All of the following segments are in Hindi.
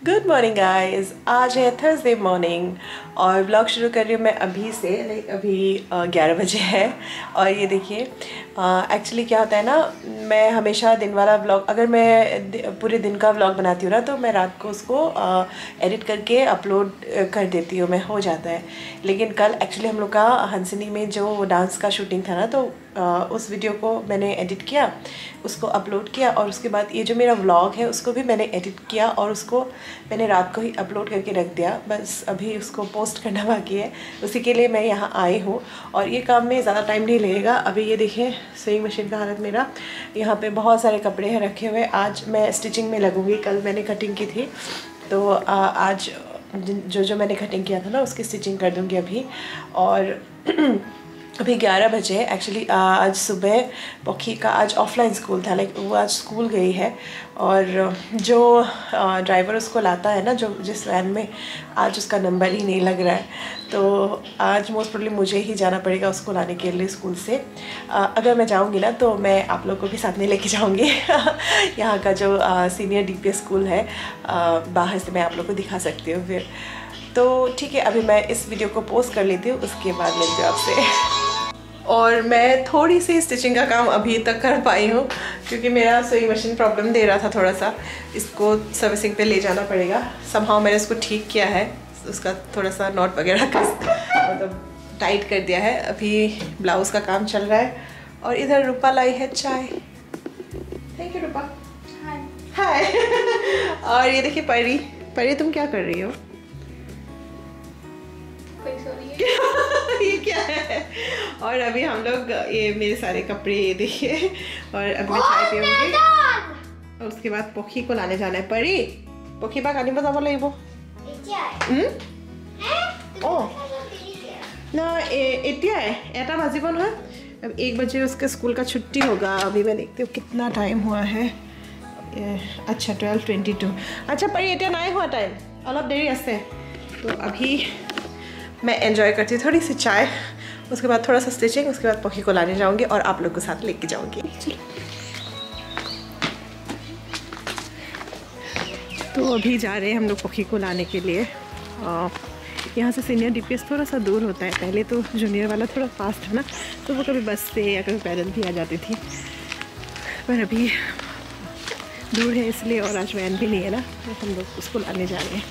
Good morning guys. आज है थर्सडे मॉर्निंग और व्लॉग शुरू कर रही हूँ मैं अभी से। अभी 11 बजे है और ये देखिए एक्चुअली क्या होता है ना, मैं हमेशा दिन वाला व्लॉग, अगर मैं पूरे दिन का व्लॉग बनाती हूँ ना तो मैं रात को उसको एडिट करके अपलोड कर देती हूँ, मैं हो जाता है। लेकिन कल एक्चुअली हम लोग का हंसनी में जो डांस का शूटिंग था ना, तो उस वीडियो को मैंने एडिट किया, उसको अपलोड किया और उसके बाद ये जो मेरा व्लॉग है उसको भी मैंने एडिट किया और उसको मैंने रात को ही अपलोड करके रख दिया। बस अभी उसको पोस्ट करना बाकी है, उसी के लिए मैं यहाँ आई हूँ और ये काम में ज़्यादा टाइम नहीं लगेगा। अभी ये देखिए स्विंग मशीन का हालत मेरा, यहाँ पे बहुत सारे कपड़े हैं रखे हुए। आज मैं स्टिचिंग में लगूँगी, कल मैंने कटिंग की थी तो आज जो मैंने कटिंग किया था ना उसकी स्टिचिंग कर दूँगी अभी। और अभी 11 बजे है। एक्चुअली आज सुबह पॉकी का आज ऑफलाइन स्कूल था, लाइक वो आज स्कूल गई है और जो ड्राइवर उसको लाता है ना, जो जिस वैन में, आज उसका नंबर ही नहीं लग रहा है, तो आज मोस्ट प्रोबेबली मुझे ही जाना पड़ेगा उसको लाने के लिए स्कूल से। अगर मैं जाऊंगी ना तो मैं आप लोगों को भी साथ में लेके जाऊंगी। यहाँ का जो सीनियर DPS स्कूल है, बाहर से मैं आप लोगों को दिखा सकती हूँ फिर। तो ठीक है, अभी मैं इस वीडियो को पोस्ट कर लेती हूँ, उसके बाद मिलती हूँ आपसे। और मैं थोड़ी सी स्टिचिंग का काम अभी तक कर पाई हूँ क्योंकि मेरा सुई मशीन प्रॉब्लम दे रहा था थोड़ा सा, इसको सर्विसिंग पे ले जाना पड़ेगा। समहाउ मैंने इसको ठीक किया है, उसका थोड़ा सा नॉट वगैरह का मतलब टाइट कर दिया है। अभी ब्लाउज़ का काम चल रहा है और इधर रूपा लाई है चाय। थैंक यू रूपा। हाय। और ये देखिए परी तुम क्या कर रही हो? ये क्या है? और अभी हम लोग, ये मेरे सारे कपड़े ये देखिए, और अभी मैं चाय पीऊंगी और उसके बाद पोखी को लाने जाना है। परी पोखी बाग आने बता बोला वो ना एटिया है एटा बाजी बन है। अब 1 बजे उसके स्कूल का छुट्टी होगा। अभी मैं देखती हूँ कितना टाइम हुआ है। अच्छा 12:22। अच्छा परी एटिया ना हुआ टाइम, अलग देरी आसे। तो अभी मैं एंजॉय करती हूँ थोड़ी सी चाय, उसके बाद थोड़ा सा स्टिचिंग, उसके बाद पोखी को लाने जाऊँगी और आप लोग के साथ लेके जाऊँगी। तो अभी जा रहे हैं हम लोग पोखी को लाने के लिए। यहाँ से सीनियर DPS थोड़ा सा दूर होता है, पहले तो जूनियर वाला थोड़ा पास था ना, तो वो कभी बस से या कभी पैदल भी आ जाती थी, पर अभी दूर है इसलिए, और आज वैन भी नहीं है ना, तो हम लोग उसको लाने जा रहे हैं।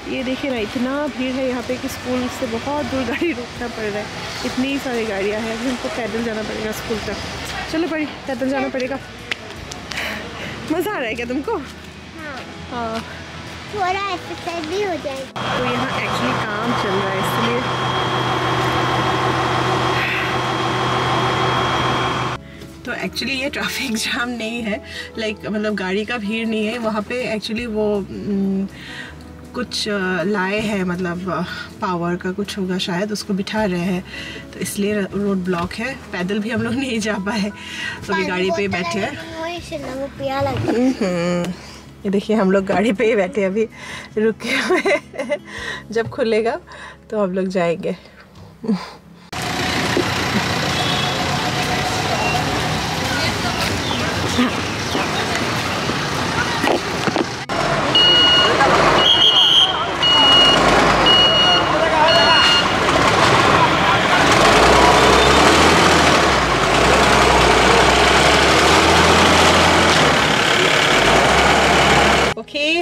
ये देखिए ना, इतना भीड़ है यहाँ पे कि स्कूल से बहुत दूर गाड़ी रोकना पड़ रहा है, इतनी सारी गाड़ियाँ हैं। अभी हमको पैदल जाना पड़ेगा स्कूल तक। चलो बड़ी पैदल जाना पड़ेगा। मज़ा आ रहा है क्या तुमको? हाँ, थोड़ा एक्सरसाइज भी हो जाएगा। तो यहाँ एक्चुअली काम चल रहा है इसलिए। तो एक्चुअली ये ट्रैफिक जाम नहीं है, लाइक मतलब गाड़ी का भीड़ नहीं है वहाँ पे। एक्चुअली वो कुछ लाए हैं, मतलब पावर का कुछ होगा शायद, उसको बिठा रहे हैं, तो इसलिए रोड ब्लॉक है। पैदल भी हम लोग नहीं जा पाए, तो अभी गाड़ी पे बैठे हैं। ये देखिए हम लोग गाड़ी पे ही बैठे, अभी रुके हुए। जब खुलेगा तो हम लोग जाएंगे।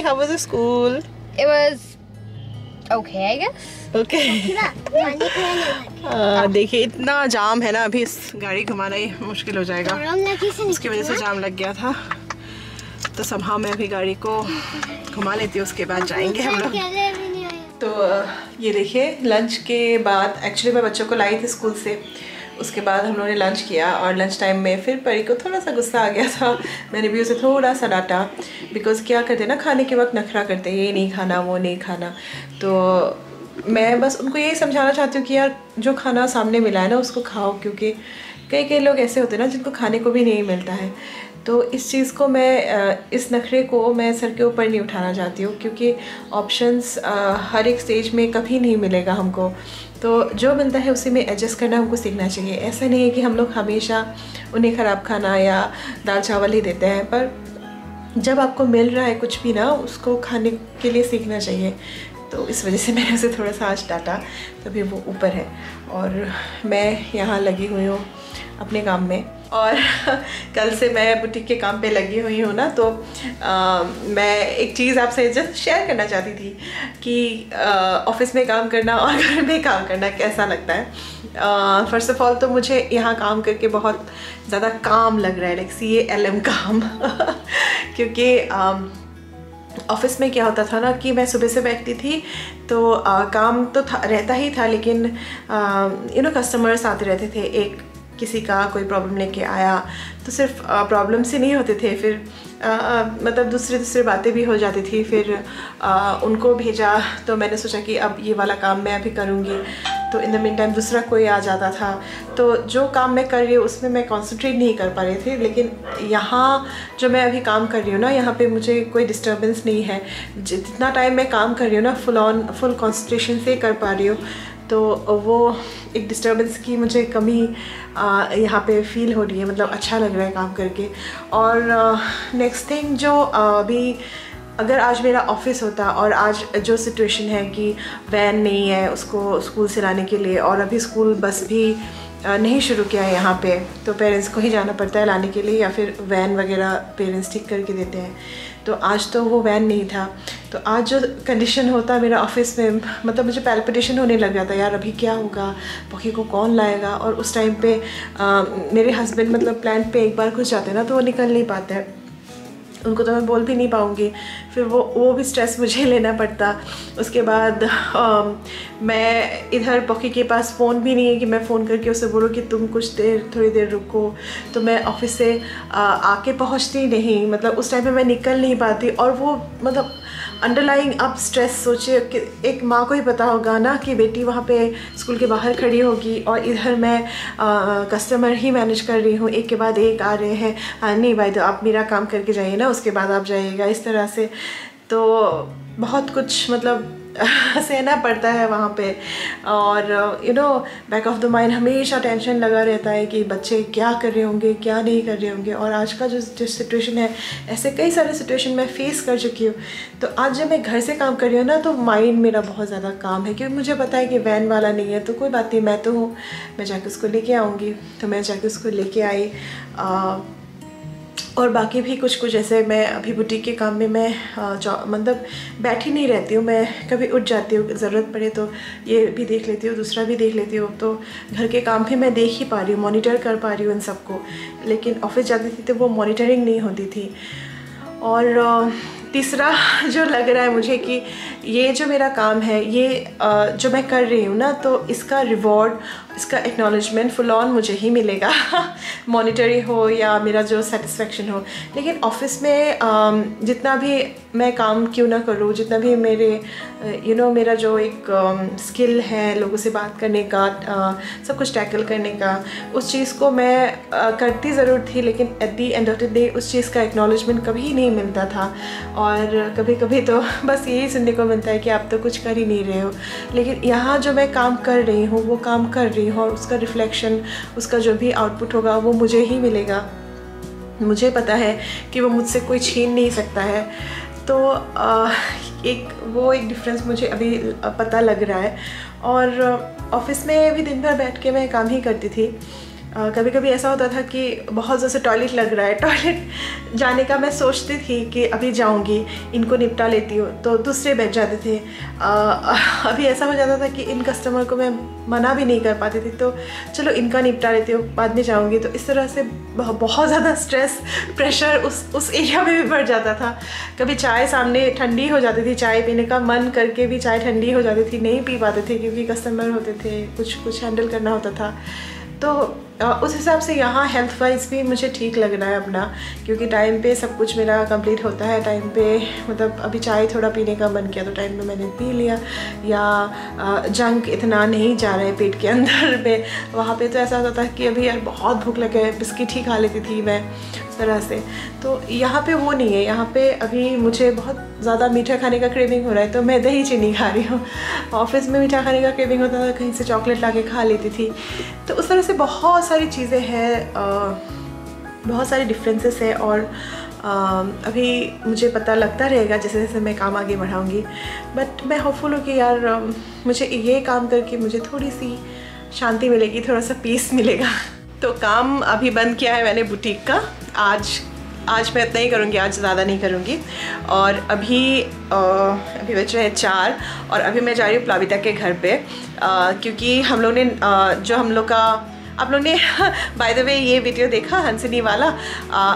How was the school? It was okay, I guess. Okay. देखिए इतना जाम है ना, अभी इस गाड़ी घुमाना ही मुश्किल हो जाएगा, उसकी वजह से जाम लग गया था। तो somehow मैं अभी गाड़ी को घुमा लेती हूँ, उसके बाद जाएंगे हम लोग। तो ये देखिए लंच के बाद, एक्चुअली मैं बच्चों को लाई थी स्कूल से, उसके बाद हम लोगों ने लंच किया और लंच टाइम में फिर परी को थोड़ा सा गुस्सा आ गया था। मैंने भी उसे थोड़ा सा डांटा, बिकॉज क्या करते हैं ना, खाने के वक्त नखरा करते हैं, ये नहीं खाना वो नहीं खाना। तो मैं बस उनको यही समझाना चाहती हूँ कि यार जो खाना सामने मिला है ना उसको खाओ, क्योंकि कई लोग ऐसे होते हैं ना जिनको खाने को भी नहीं मिलता है। तो इस चीज़ को मैं, इस नखरे को मैं सर के ऊपर नहीं उठाना चाहती हूँ, क्योंकि ऑप्शंस हर एक स्टेज में कभी नहीं मिलेगा हमको। तो जो मिलता है उसी में एडजस्ट करना हमको सीखना चाहिए। ऐसा नहीं है कि हम लोग हमेशा उन्हें ख़राब खाना या दाल चावल ही देते हैं, पर जब आपको मिल रहा है कुछ भी ना, उसको खाने के लिए सीखना चाहिए। तो इस वजह से मैंने उसे थोड़ा सा आज डांटा, तभी वो ऊपर है और मैं यहाँ लगी हुई हूँ अपने काम में। और कल से मैं बुटीक के काम पे लगी हुई हूँ ना, तो मैं एक चीज़ आपसे जस्ट शेयर करना चाहती थी कि ऑफिस में काम करना और घर में काम करना कैसा लगता है। फर्स्ट ऑफ ऑल तो मुझे यहाँ काम करके बहुत ज़्यादा काम लग रहा है, लाइक CALM काम क्योंकि ऑफिस में क्या होता था ना कि मैं सुबह से बैठती थी तो काम तो रहता ही था, लेकिन कस्टमर्स आते रहते थे। एक किसी का कोई प्रॉब्लम लेके आया तो सिर्फ प्रॉब्लम से नहीं होते थे, फिर मतलब दूसरी बातें भी हो जाती थी। फिर उनको भेजा तो मैंने सोचा कि अब ये वाला काम मैं अभी करूँगी, तो इन द मीन टाइम दूसरा कोई आ जाता था। तो जो काम मैं कर रही हूँ उसमें मैं कंसंट्रेट नहीं कर पा रही थी, लेकिन यहाँ जो मैं अभी काम कर रही हूँ ना, यहाँ पे मुझे कोई डिस्टर्बेंस नहीं है। जितना टाइम मैं काम कर रही हूँ ना, फुल कंसंट्रेशन से कर पा रही हूँ, तो वो एक डिस्टर्बेंस की मुझे कमी यहाँ पे फील हो रही है। मतलब अच्छा लग रहा है काम करके। और नेक्स्ट थिंग जो अभी अगर आज मेरा ऑफिस होता और आज जो सिचुएशन है कि वैन नहीं है उसको स्कूल से लाने के लिए, और अभी स्कूल बस भी नहीं शुरू किया है यहाँ पे, तो पेरेंट्स को ही जाना पड़ता है लाने के लिए, या फिर वैन वगैरह पेरेंट्स ठीक करके देते हैं। तो आज तो वो वैन नहीं था, तो आज जो कंडीशन होता मेरा ऑफिस में, मतलब मुझे पैल्पिटेशन होने लग गया था, यार अभी क्या होगा, पॉकी को कौन लाएगा। और उस टाइम पे मेरे हस्बैंड मतलब प्लांट पे एक बार घुस जाते हैं ना, तो वो निकल नहीं पाते हैं, उनको तो मैं बोल भी नहीं पाऊँगी, फिर वो भी स्ट्रेस मुझे लेना पड़ता। उसके बाद मैं इधर पॉकी के पास फ़ोन भी नहीं है कि मैं फ़ोन करके उसे बोलूँ कि तुम थोड़ी देर रुको, तो मैं ऑफिस से आके पहुँचती नहीं, मतलब उस टाइम पे मैं निकल नहीं पाती। और वो मतलब अंडरलाइंग अब स्ट्रेस सोचिए कि एक माँ को ही पता होगा ना कि बेटी वहाँ पे स्कूल के बाहर खड़ी होगी और इधर मैं कस्टमर ही मैनेज कर रही हूँ, एक के बाद एक आ रहे हैं, नहीं भाई तो आप मेरा काम करके जाइए ना, उसके बाद आप जाइएगा, इस तरह से। तो बहुत कुछ मतलब सहना पड़ता है वहाँ पे। और बैक ऑफ द माइंड हमेशा टेंशन लगा रहता है कि बच्चे क्या कर रहे होंगे, क्या नहीं कर रहे होंगे। और आज का जो सिचुएशन है, ऐसे कई सारे सिचुएशन मैं फेस कर चुकी हूँ। तो आज जब मैं घर से काम कर रही हूँ ना, तो माइंड मेरा बहुत ज़्यादा काम है, क्योंकि मुझे पता है कि वैन वाला नहीं है, तो कोई बात नहीं, मैं तो हूँ, मैं जाके उसको लेके आऊँगी। तो मैं जाके उसको लेके आई। और बाकी भी कुछ जैसे मैं अभी बुटीक के काम में मैं मतलब बैठी नहीं रहती हूँ, मैं कभी उठ जाती हूँ, ज़रूरत पड़े तो ये भी देख लेती हूँ, दूसरा भी देख लेती हूँ। तो घर के काम भी मैं देख ही पा रही हूँ, मॉनिटर कर पा रही हूँ इन सबको। लेकिन ऑफिस जाती थी तो वो मॉनिटरिंग नहीं होती थी। और तीसरा जो लग रहा है मुझे कि ये जो मेरा काम है, ये जो मैं कर रही हूँ ना, तो इसका रिवॉर्ड, इसका एक्नॉलेजमेंट फुल ऑन मुझे ही मिलेगा मॉनिटरी हो या मेरा जो सेटिस्फेक्शन हो। लेकिन ऑफिस में जितना भी मैं काम क्यों ना करूँ, जितना भी मेरे मेरा जो एक स्किल है लोगों से बात करने का, सब कुछ टैकल करने का, उस चीज़ को मैं करती ज़रूर थी, लेकिन at the end of the day उस चीज़ का एक्नॉलेजमेंट कभी नहीं मिलता था। और कभी कभी तो बस यही सुनने को मिलता है कि आप तो कुछ कर ही नहीं रहे हो। लेकिन यहाँ जो मैं काम कर रही हूँ, वो काम कर रही हूँ, और उसका रिफ्लेक्शन, उसका जो भी आउटपुट होगा वो मुझे ही मिलेगा। मुझे पता है कि वो मुझसे कोई छीन नहीं सकता है। तो एक डिफरेंस मुझे अभी पता लग रहा है। और ऑफिस में भी दिन भर बैठ के मैं काम ही करती थी। कभी कभी ऐसा होता था कि बहुत ज़्यादा टॉयलेट लग रहा है, टॉयलेट जाने का मैं सोचती थी कि अभी जाऊंगी, इनको निपटा लेती हूँ, तो दूसरे बैठ जाते थे। अभी ऐसा हो जाता था कि इन कस्टमर को मैं मना भी नहीं कर पाती थी, तो चलो इनका निपटा लेती हूँ, बाद में जाऊंगी। तो इस तरह से बहुत ज़्यादा स्ट्रेस, प्रेशर उस एरिया में भी बढ़ जाता था। कभी चाय सामने ठंडी हो जाती थी, चाय पीने का मन करके भी चाय ठंडी हो जाती थी, नहीं पी पाते थे क्योंकि कस्टमर होते थे, कुछ हैंडल करना होता था। तो उस हिसाब से यहाँ हेल्थ वाइज भी मुझे ठीक लग रहा है अपना, क्योंकि टाइम पे सब कुछ मेरा कंप्लीट होता है। टाइम पे मतलब अभी चाय थोड़ा पीने का मन किया तो टाइम पे मैंने पी लिया, या जंक इतना नहीं जा रहा है पेट के अंदर में। वहाँ पे तो ऐसा होता था कि अभी यार बहुत भूख लगे, बिस्किट ही खा लेती थी मैं उस तरह से। तो यहाँ पे वो नहीं है। यहाँ पे अभी मुझे बहुत ज़्यादा मीठा खाने का क्रेविंग हो रहा है, तो मैं दही चीनी खा रही हूँ। ऑफिस में मीठा खाने का क्रेविंग होता था, कहीं से चॉकलेट ला के खा लेती थी। तो उस तरह से बहुत सारी चीज़ें हैं, बहुत सारी डिफरेंसेस है। और अभी मुझे पता लगता रहेगा जैसे जैसे मैं काम आगे बढ़ाऊँगी, बट मैं होपफुल हूँ कि यार मुझे ये काम करके मुझे थोड़ी सी शांति मिलेगी, थोड़ा सा पीस मिलेगा। तो काम अभी बंद किया है मैंने बुटीक का। आज मैं इतना ही करूँगी, आज ज़्यादा नहीं करूँगी। और अभी बज रहे हैं 4 और अभी मैं जा रही हूँ प्लाविता के घर पे, क्योंकि हम लोग ने जो हम लोग का आप लोग ने बाय द वे ये वीडियो देखा हंसनी वाला,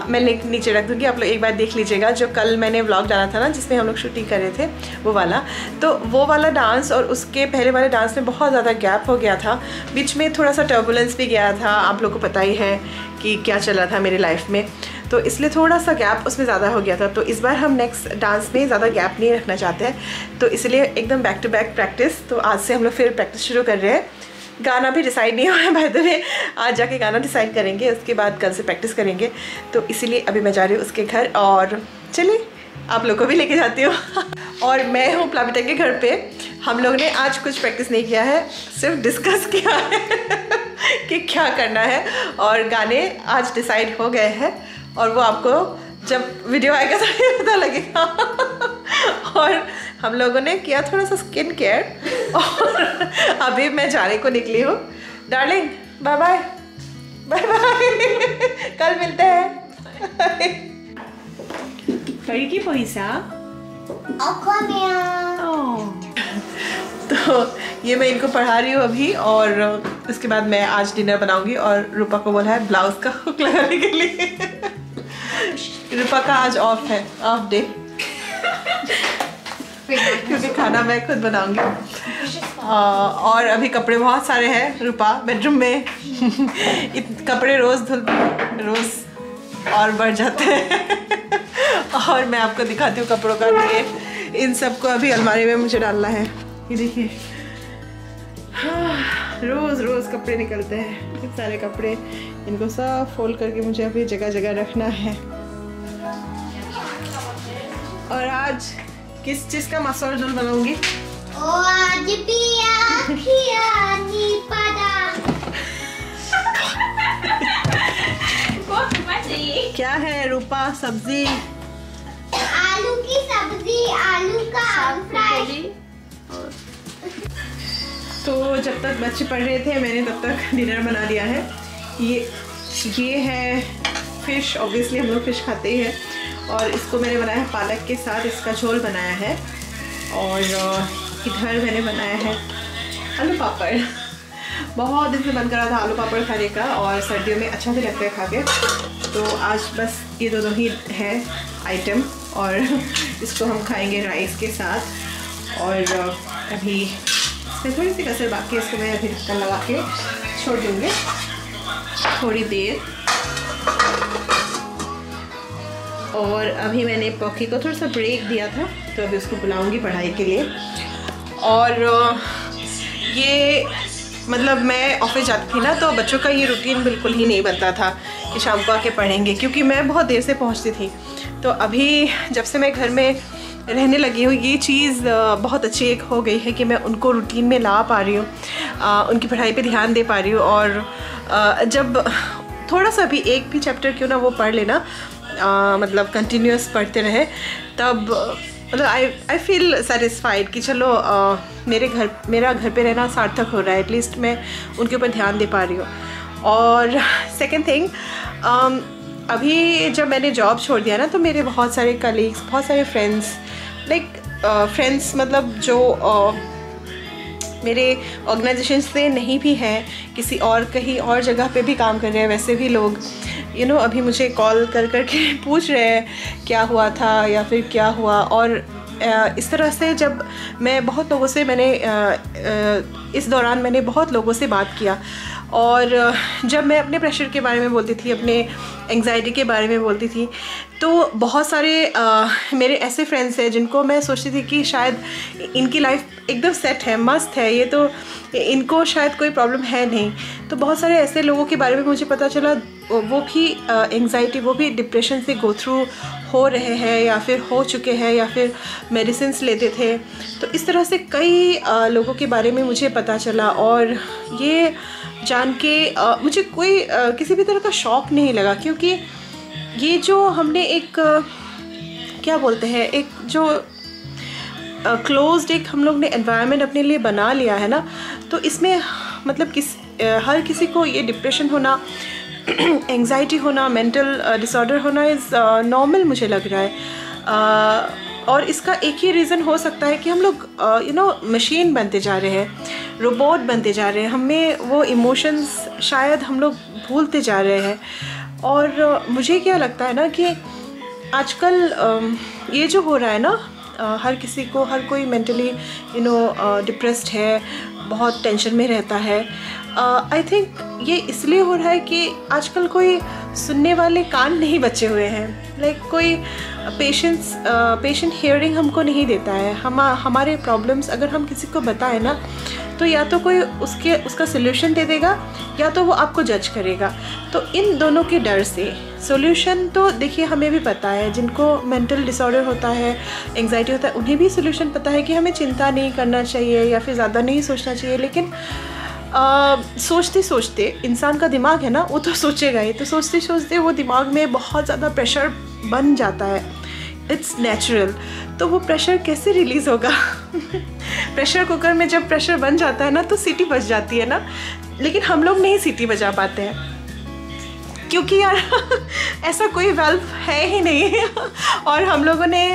मैं लिंक नीचे रख दूँगी, आप लोग एक बार देख लीजिएगा। जो कल मैंने व्लॉग डाला था ना जिसमें हम लोग शूटिंग कर रहे थे वो वाला, तो वो वाला डांस और उसके पहले वाले डांस में बहुत ज़्यादा गैप हो गया था, बीच में थोड़ा सा टर्बुलेंस भी गया था। आप लोग को पता ही है कि क्या चल रहा था मेरी लाइफ में, तो इसलिए थोड़ा सा गैप उसमें ज़्यादा हो गया था। तो इस बार हम नेक्स्ट डांस में ज़्यादा गैप नहीं रखना चाहते हैं, तो इसलिए एकदम बैक टू बैक प्रैक्टिस। तो आज से हम लोग फिर प्रैक्टिस शुरू कर रहे हैं। गाना भी डिसाइड नहीं हुआ है बाय द वे, आज जाके गाना डिसाइड करेंगे, उसके बाद कल से प्रैक्टिस करेंगे। तो इसीलिए अभी मैं जा रही हूँ उसके घर, और चलिए आप लोग को भी लेके जाती हूँ। और मैं हूँ प्लाविता के घर पे। हम लोग ने आज कुछ प्रैक्टिस नहीं किया है, सिर्फ डिस्कस किया है कि क्या करना है, और गाने आज डिसाइड हो गए हैं और वो आपको जब वीडियो आएगा तो पता लगेगा। और हम लोगों ने किया थोड़ा सा स्किन केयर, और अभी मैं जाने को निकली हूँ। Darling bye bye bye bye, कल मिलते हैं। की पैसा तो ये मैं इनको पढ़ा रही हूँ अभी, और उसके बाद मैं आज डिनर बनाऊंगी। और रूपा को बोला है ब्लाउज का हुक लगाने के लिए। रूपा का आज ऑफ है, ऑफ डे, क्योंकि खाना मैं खुद बनाऊंगी। और अभी कपड़े बहुत सारे हैं रूपा बेडरूम में। कपड़े रोज़ रोज़ और बढ़ जाते हैं। और मैं आपको दिखाती हूँ कपड़ों का ढेर। इन सबको अभी अलमारी में मुझे डालना है। ये देखिए, रोज़ रोज़ कपड़े निकलते हैं, इतने सारे कपड़े। इनको सब फोल्ड करके मुझे अभी जगह जगह रखना है। और आज किस चीज़ का मसाला डोल बनाऊंगी? क्या है रूपा? सब्जी, आलू की सब्जी, आलू का फ्राई। तो जब तक बच्चे पढ़ रहे थे मैंने तब तक डिनर बना लिया है। ये है फिश, ऑब्वियसली हम लोग फिश खाते ही हैं। और इसको मैंने बनाया है पालक के साथ, इसका झोल बनाया है। और इधर मैंने बनाया है आलू पापड़। बहुत दिन से मन कर रहा था आलू पापड़ खाने का, और सर्दियों में अच्छा भी लगता है खा के। तो आज बस ये दोनों ही है आइटम, और इसको हम खाएंगे राइस के साथ। और अभी इसमें थोड़ी सी कसर बाकी है, इसको मैं अभी ढक्कन लगा के छोड़ दूँगी थोड़ी देर। और अभी मैंने पॉकी को थोड़ा सा ब्रेक दिया था, तो अभी उसको बुलाऊंगी पढ़ाई के लिए। और ये मतलब मैं ऑफिस जाती थी ना, तो बच्चों का ये रूटीन बिल्कुल ही नहीं बनता था कि शाम को आके पढ़ेंगे, क्योंकि मैं बहुत देर से पहुंचती थी। तो अभी जब से मैं घर में रहने लगी हूँ, ये चीज़ बहुत अच्छी एक हो गई है कि मैं उनको रूटीन में ला पा रही हूँ, उनकी पढ़ाई पे ध्यान दे पा रही हूँ। और जब थोड़ा सा भी एक भी चैप्टर क्यों ना वो पढ़ लेना, मतलब कंटिन्यूस पढ़ते रहे, तब मतलब आई फील सेटिस्फाइड कि चलो मेरा घर पे रहना सार्थक हो रहा है, एटलीस्ट मैं उनके ऊपर ध्यान दे पा रही हूँ। और सेकंड थिंग, अभी जब मैंने जॉब छोड़ दिया ना, तो मेरे बहुत सारे कलीग्स, बहुत सारे फ्रेंड्स, फ्रेंड्स मतलब जो मेरे ऑर्गेनाइजेशन से नहीं भी हैं, किसी और कहीं और जगह पे भी काम कर रहे हैं, वैसे भी लोग अभी मुझे कॉल कर के पूछ रहे हैं क्या हुआ था या फिर क्या हुआ। और इस तरह से जब मैं बहुत लोगों से इस दौरान मैंने बहुत लोगों से बात किया, और जब मैं अपने प्रेशर के बारे में बोलती थी, अपने एंग्जाइटी के बारे में बोलती थी, तो बहुत सारे मेरे ऐसे फ्रेंड्स हैं जिनको मैं सोचती थी कि शायद इनकी लाइफ एकदम सेट है, मस्त है, ये तो इनको शायद कोई प्रॉब्लम है नहीं। तो बहुत सारे ऐसे लोगों के बारे में मुझे पता चला, वो भी एंग्जाइटी, वो भी डिप्रेशन से गो थ्रू हो रहे हैं, या फिर हो चुके हैं, या फिर मेडिसिन्स लेते थे। तो इस तरह से कई लोगों के बारे में मुझे पता चला, और ये जान के मुझे कोई किसी भी तरह का शौक नहीं लगा, क्योंकि ये जो हमने एक क्या बोलते हैं, एक जो क्लोज्ड एक हम लोग ने एनवायरनमेंट अपने लिए बना लिया है ना, तो इसमें मतलब हर किसी को ये डिप्रेशन होना, एंग्जाइटी होना, मेंटल डिसऑर्डर होना इज़ नॉर्मल मुझे लग रहा है। और इसका एक ही रीज़न हो सकता है कि हम लोग मशीन बनते जा रहे हैं, रोबोट बनते जा रहे हैं, हमें वो इमोशंस शायद हम लोग भूलते जा रहे हैं। और मुझे क्या लगता है ना कि आजकल ये जो हो रहा है ना, हर किसी को, हर कोई मेंटली डिप्रेस्ड है, बहुत टेंशन में रहता है। आई थिंक ये इसलिए हो रहा है कि आजकल कोई सुनने वाले कान नहीं बचे हुए हैं। लाइक कोई पेशेंट हियरिंग हमको नहीं देता है। हमारे प्रॉब्लम्स अगर हम किसी को बताएं ना, तो या तो कोई उसका सल्यूशन दे देगा, या तो वो आपको जज करेगा। तो इन दोनों के डर से सॉल्यूशन तो देखिए, हमें भी पता है, जिनको मेंटल डिसऑर्डर होता है, एंग्जाइटी होता है, उन्हें भी सॉल्यूशन पता है कि हमें चिंता नहीं करना चाहिए या फिर ज़्यादा नहीं सोचना चाहिए। लेकिन सोचते सोचते इंसान का दिमाग है ना, वो तो सोचेगा ही, तो सोचते सोचते वो दिमाग में बहुत ज़्यादा प्रेशर बन जाता है। It's natural. तो वो प्रेशर कैसे रिलीज़ होगा? प्रेशर कुकर में जब प्रेशर बन जाता है ना, तो सीटी बज जाती है ना, लेकिन हम लोग नहीं सीटी बजा पाते हैं, क्योंकि यार ऐसा कोई वाल्व है ही नहीं। और हम लोगों ने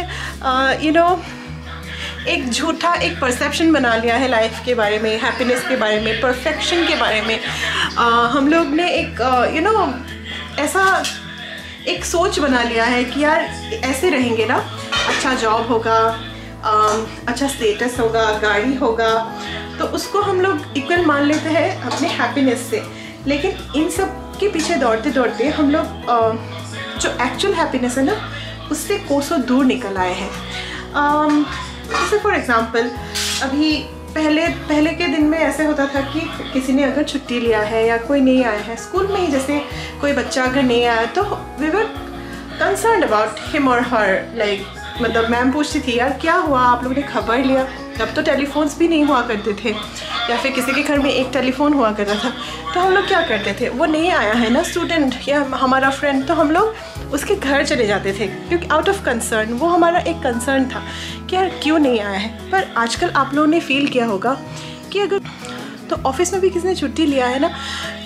एक झूठा एक परसेप्शन बना लिया है लाइफ के बारे में, हैप्पीनेस के बारे में, परफेक्शन के बारे में। हम लोग ने एक ऐसा एक सोच बना लिया है कि यार ऐसे रहेंगे ना, अच्छा जॉब होगा, अच्छा स्टेटस होगा, गाड़ी होगा, तो उसको हम लोग इक्वल मान लेते हैं अपने हैप्पीनेस से। लेकिन इन सब के पीछे दौड़ते दौड़ते हम लोग जो एक्चुअल हैप्पीनेस है ना, उससे कोसों दूर निकल आए हैं। जैसे फॉर एग्ज़ाम्पल, अभी पहले के दिन में ऐसे होता था कि किसी ने अगर छुट्टी लिया है या कोई नहीं आया है स्कूल में ही, जैसे कोई बच्चा अगर नहीं आया, तो we were concerned about him और हर। लाइक मतलब मैम पूछती थी, यार क्या हुआ, आप लोगों ने खबर लिया? तब तो टेलीफोन्स भी नहीं हुआ करते थे, या फिर किसी के घर में एक टेलीफोन हुआ करता था। तो हम लोग क्या करते थे, वो नहीं आया है ना स्टूडेंट या हमारा फ्रेंड, तो हम लोग उसके घर चले जाते थे, क्योंकि आउट ऑफ कंसर्न, वो हमारा एक कंसर्न था कि यार क्यों नहीं आया है। पर आजकल आप लोगों ने फील किया होगा कि अगर तो ऑफिस में भी किसी ने छुट्टी लिया है ना,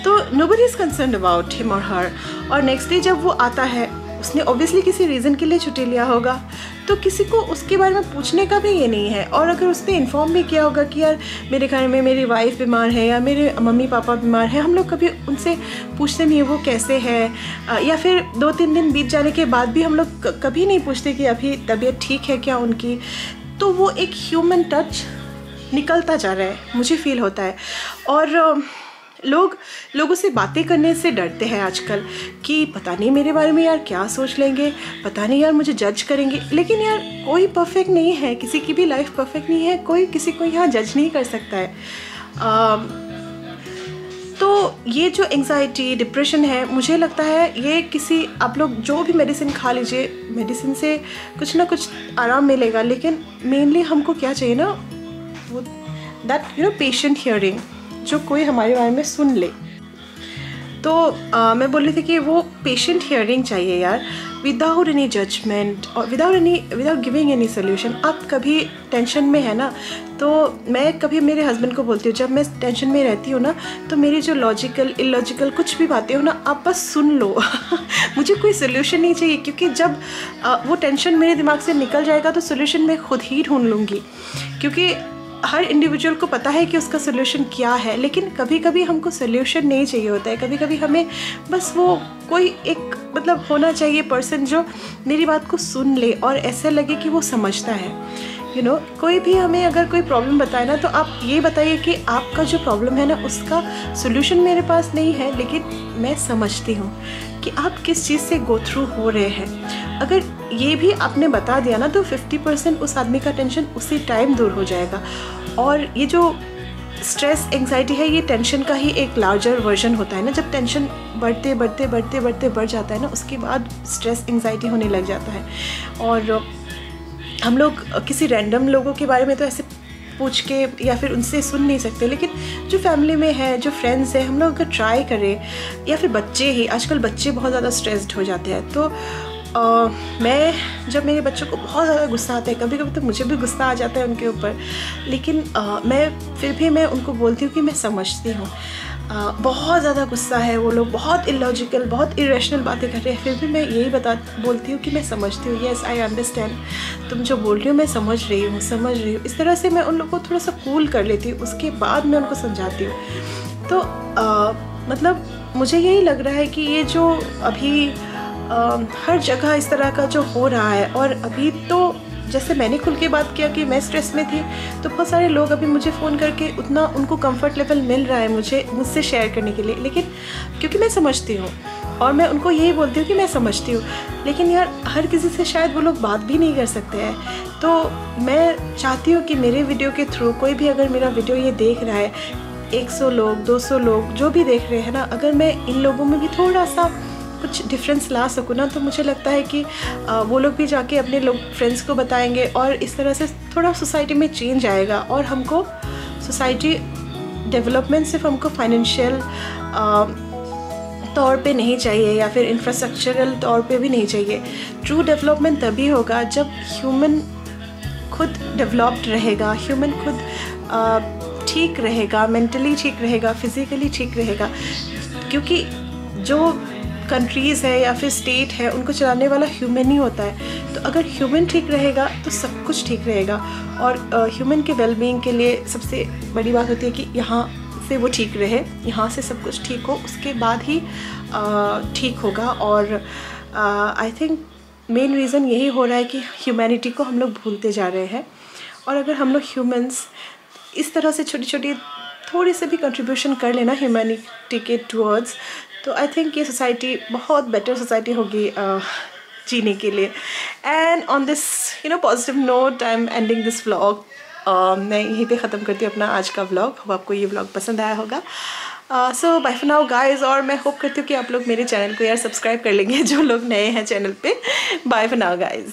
तो nobody is concerned about him और हर। और नेक्स्ट डे जब वो आता है, उसने ऑब्वियसली किसी रीज़न के लिए छुट्टी लिया होगा, तो किसी को उसके बारे में पूछने का भी ये नहीं है। और अगर उसने इन्फॉर्म भी किया होगा कि यार मेरे घर में मेरी वाइफ बीमार है या मेरे मम्मी पापा बीमार है, हम लोग कभी उनसे पूछते नहीं है वो कैसे है, या फिर 2-3 दिन बीत जाने के बाद भी हम लोग कभी नहीं पूछते कि अभी तबीयत ठीक है क्या उनकी। तो वो एक ह्यूमन टच निकलता जा रहा है, मुझे फील होता है। और लोगों से बातें करने से डरते हैं आजकल कि पता नहीं मेरे बारे में यार क्या सोच लेंगे, पता नहीं यार मुझे जज करेंगे। लेकिन यार कोई परफेक्ट नहीं है, किसी की भी लाइफ परफेक्ट नहीं है, कोई किसी को यहाँ जज नहीं कर सकता है। तो ये जो एंग्जाइटी, डिप्रेशन है, मुझे लगता है ये किसी, आप लोग जो भी मेडिसिन खा लीजिए, मेडिसिन से कुछ ना कुछ आराम मिलेगा, लेकिन मेनली हमको क्या चाहिए ना, वो दैट पेशेंट हियरिंग, जो कोई हमारे बारे में सुन ले। तो मैं बोल रही थी कि वो पेशेंट हियरिंग चाहिए यार, विदाउट एनी जजमेंट और विदाउट गिविंग एनी सोल्यूशन। आप कभी टेंशन में है ना, तो मैं कभी मेरे हस्बैंड को बोलती हूँ, जब मैं टेंशन में रहती हूँ ना, तो मेरी जो लॉजिकल इलॉजिकल कुछ भी बातें हो ना, आप बस सुन लो। मुझे कोई सोल्यूशन नहीं चाहिए, क्योंकि जब वो टेंशन मेरे दिमाग से निकल जाएगा तो सोल्यूशन मैं खुद ही ढूंढ लूँगी। क्योंकि हर इंडिविजुअल को पता है कि उसका सोल्यूशन क्या है, लेकिन कभी कभी हमको सोल्यूशन नहीं चाहिए होता है। कभी कभी हमें बस वो कोई एक मतलब होना चाहिए पर्सन जो मेरी बात को सुन ले और ऐसे लगे कि वो समझता है। कोई भी हमें अगर कोई प्रॉब्लम बताए ना, तो आप ये बताइए कि आपका जो प्रॉब्लम है ना, उसका सोल्यूशन मेरे पास नहीं है, लेकिन मैं समझती हूँ कि आप किस चीज़ से गो थ्रू हो रहे हैं। अगर ये भी आपने बता दिया ना, तो 50% उस आदमी का टेंशन उसी टाइम दूर हो जाएगा। और ये जो स्ट्रेस एंग्जाइटी है, ये टेंशन का ही एक लार्जर वर्जन होता है ना। जब टेंशन बढ़ते बढ़ते बढ़ते बढ़ते बढ़ जाता है ना, उसके बाद स्ट्रेस एंग्जाइटी होने लग जाता है। और हम लोग किसी रैंडम लोगों के बारे में तो ऐसे पूछ के या फिर उनसे सुन नहीं सकते, लेकिन जो फैमिली में है, जो फ्रेंड्स हैं, हम लोग अगर ट्राई करें, या फिर बच्चे ही, आजकल बच्चे बहुत ज़्यादा स्ट्रेस्ड हो जाते हैं, तो मैं जब मेरे बच्चों को बहुत ज़्यादा गुस्सा आता है, कभी कभी तो मुझे भी गुस्सा आ जाता है उनके ऊपर, लेकिन मैं उनको बोलती हूँ कि मैं समझती हूँ, बहुत ज़्यादा गुस्सा है वो लोग, बहुत इलॉजिकल, बहुत इरेशनल बातें कर रहे हैं, फिर भी मैं यही बोलती हूँ कि मैं समझती हूँ, येस आई अंडरस्टैंड, तुम जो बोल रही हो मैं समझ रही हूँ। इस तरह से मैं उन लोगों को थोड़ा सा कूल कर लेती हूँ, उसके बाद मैं उनको समझाती हूँ। तो मतलब मुझे यही लग रहा है कि ये जो अभी हर जगह इस तरह का जो हो रहा है, और अभी तो जैसे मैंने खुल के बात किया कि मैं स्ट्रेस में थी, तो बहुत सारे लोग अभी मुझे फ़ोन करके उतना उनको कंफर्ट लेवल मिल रहा है मुझसे शेयर करने के लिए, लेकिन क्योंकि मैं समझती हूँ और मैं उनको यही बोलती हूँ कि मैं समझती हूँ, लेकिन यार हर किसी से शायद वो लोग बात भी नहीं कर सकते हैं। तो मैं चाहती हूँ कि मेरे वीडियो के थ्रू कोई भी अगर मेरा वीडियो ये देख रहा है, 100 लोग, 200 लोग जो भी देख रहे हैं ना, अगर मैं इन लोगों में भी थोड़ा सा कुछ डिफरेंस ला सकूँ ना, तो मुझे लगता है कि वो लोग भी जाके अपने फ्रेंड्स को बताएंगे, और इस तरह से थोड़ा सोसाइटी में चेंज आएगा। और हमको सोसाइटी डेवलपमेंट सिर्फ हमको फाइनेंशियल तौर पे नहीं चाहिए, या फिर इंफ्रास्ट्रक्चरल तौर पे भी नहीं चाहिए। ट्रू डेवलपमेंट तभी होगा जब ह्यूमन खुद डेवलप्ड रहेगा, ह्यूमन खुद ठीक रहेगा, मेंटली ठीक रहेगा, फिज़िकली ठीक रहेगा, क्योंकि जो कंट्रीज़ है या फिर स्टेट है, उनको चलाने वाला ह्यूमन ही होता है। तो अगर ह्यूमन ठीक रहेगा तो सब कुछ ठीक रहेगा, और ह्यूमन के वेलबींग के लिए सबसे बड़ी बात होती है कि यहाँ से वो ठीक रहे, यहाँ से सब कुछ ठीक हो, उसके बाद ही ठीक होगा। और आई थिंक मेन रीज़न यही हो रहा है कि ह्यूमैनिटी को हम लोग भूलते जा रहे हैं। और अगर हम लोग ह्यूमंस इस तरह से छोटी छोटी थोड़ी से भी कंट्रीब्यूशन कर लेना ह्यूमैनिटी के टूवर्ड्स, तो आई थिंक ये सोसाइटी बहुत बेटर सोसाइटी होगी जीने के लिए। And on this positive note I am ending this vlog. मैं यहीं पे ख़त्म करती हूँ अपना आज का व्लॉग। होप आपको ये व्लॉग पसंद आया होगा। सो बाय फॉर नाउ गाइज, और मैं होप करती हूँ कि आप लोग मेरे चैनल को यार सब्सक्राइब कर लेंगे जो लोग नए हैं चैनल पे। Bye for now guys.